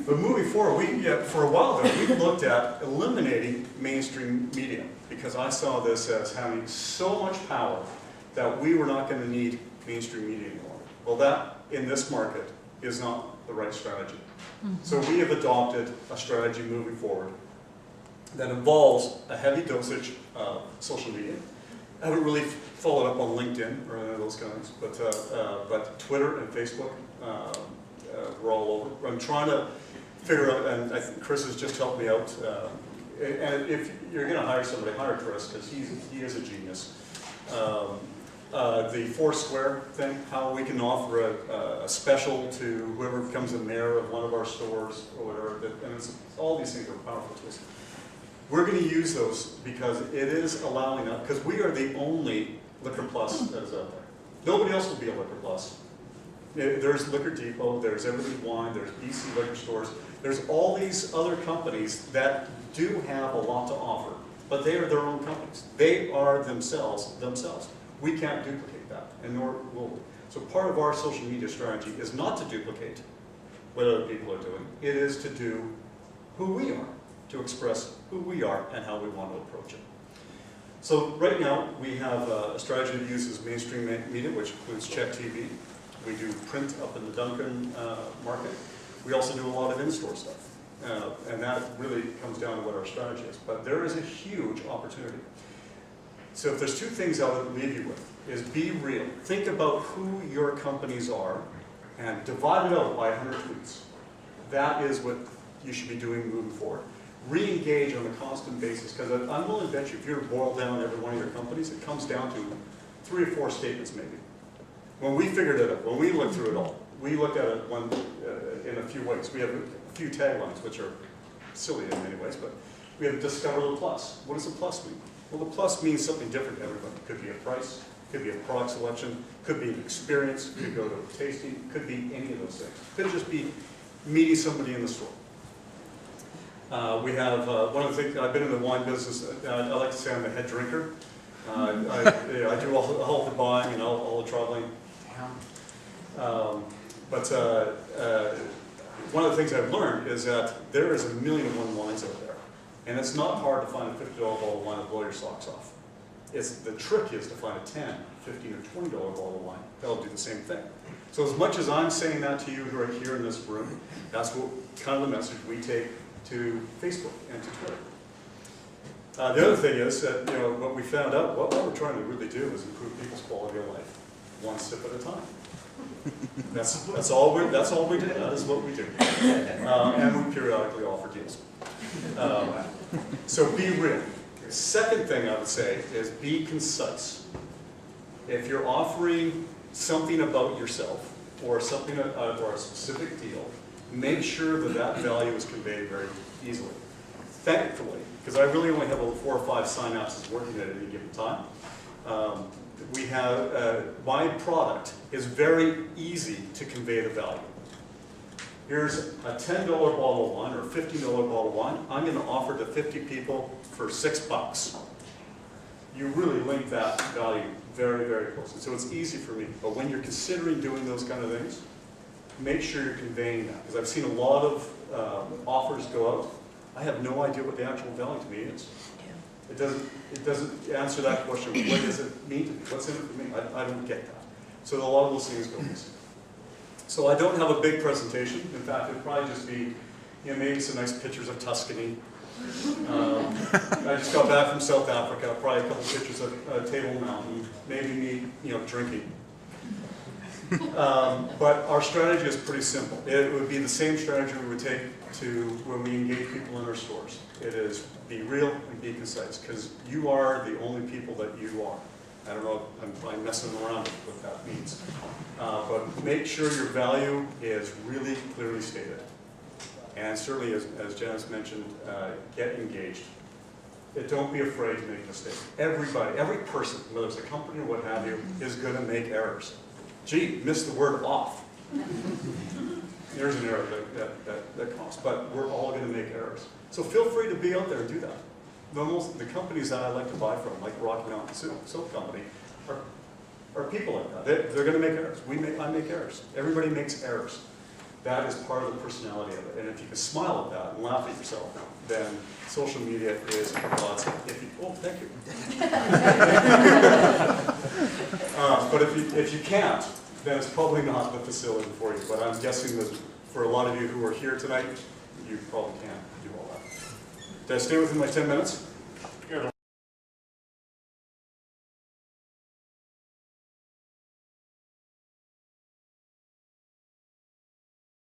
But moving forward, for a while there, we looked at eliminating mainstream media because I saw this as having so much power that we were not going to need mainstream media anymore. Well, that, in this market, is not the right strategy. So we have adopted a strategy moving forward that involves a heavy dosage of social media. I haven't really followed up on LinkedIn or any of those guys, but Twitter and Facebook, we're all over. I'm trying to figure out, and I think Chris has just helped me out. And if you're going to hire somebody, hire Chris because he is a genius. The Foursquare thing, how we can offer a special to whoever becomes the mayor of one of our stores or whatever, and all these things are powerful tools. We're going to use those because it is allowing us, because we are the only Liquor Plus that is out there. Nobody else will be a Liquor Plus. There's Liquor Depot, there's Everything Wine, there's BC Liquor Stores, there's all these other companies that do have a lot to offer, but they are their own companies. They are themselves. We can't duplicate that, and nor will we. So part of our social media strategy is not to duplicate what other people are doing. It is to do who we are, to express who we are and how we want to approach it. So right now, we have a strategy that uses mainstream media, which includes Check TV. We do print up in the Duncan market. We also do a lot of in-store stuff. And that really comes down to what our strategy is. But there is a huge opportunity. So if there's two things I would leave you with, is be real. Think about who your companies are and divide it out by 100 tweets. That is what you should be doing moving forward. Re-engage on a constant basis, because I'm willing to bet you if you were to boil down every one of your companies, it comes down to 3 or 4 statements maybe. When we figured it out, when we looked through it all, we looked at it in a few ways. We have a few taglines, which are silly in many ways, but we have Discover the Plus. What does the plus mean? Well, the plus means something different to everybody. It could be a price, could be a product selection, could be an experience, could go to a tasting, could be any of those things. Could just be meeting somebody in the store. We have, one of the things, I've been in the wine business, I like to say I'm a head drinker. I do all the buying and all the traveling. But one of the things I've learned is that there is 1,000,001 wines out there. And it's not hard to find a $50 bottle of wine that blow your socks off. The trick is to find a $10, $15, or $20 bottle of wine that'll do the same thing. So as much as I'm saying that to you who are here in this room, that's what kind of the message we take to Facebook and to Twitter. The other thing is that what we found out, what we're trying to really do is improve people's quality of life, one sip at a time. That's all we do. That is what we do, and we periodically offer deals. So be real. The second thing I would say is be concise. If you're offering something about yourself or something or a specific deal, make sure that value is conveyed very easily. Thankfully, because I really only have 4 or 5 synapses working at any given time, we have, my product is very easy to convey the value. Here's a $10 bottle of wine or a $15 bottle of wine. I'm going to offer to 50 people for $6. You really link that value very, very closely. So it's easy for me. But when you're considering doing those kind of things, make sure you're conveying that. Because I've seen a lot of offers go out. I have no idea what the actual value to me is. It doesn't answer that question. What does it mean to me? What's in it for me? I don't get that. So a lot of those things go missing. So I don't have a big presentation. In fact, it'd probably just be, maybe some nice pictures of Tuscany. I just got back from South Africa. Probably a couple pictures of Table Mountain. Maybe me, drinking. But our strategy is pretty simple. It would be the same strategy we would take to when we engage people in our stores. It is be real and be concise, because you are the only people that you are. I don't know, I'm probably messing around with what that means. But make sure your value is really clearly stated. And certainly, as Janice mentioned, get engaged. Don't be afraid to make mistakes. Everybody, every person, whether it's a company or what have you, is going to make errors. Gee, missed the word off. There's an error that comes, but we're all going to make errors. So feel free to be out there and do that. The companies that I like to buy from, like Rocky Mountain Soap Company, are people like that. They're going to make errors. I make errors. Everybody makes errors. That is part of the personality of it. And if you can smile at that and laugh at yourself, then social media is a godsend. Oh, thank you. But if you can't, then it's probably not the facility for you. But I'm guessing that for a lot of you who are here tonight, you probably can't do all that. Did I stay within my 10 minutes?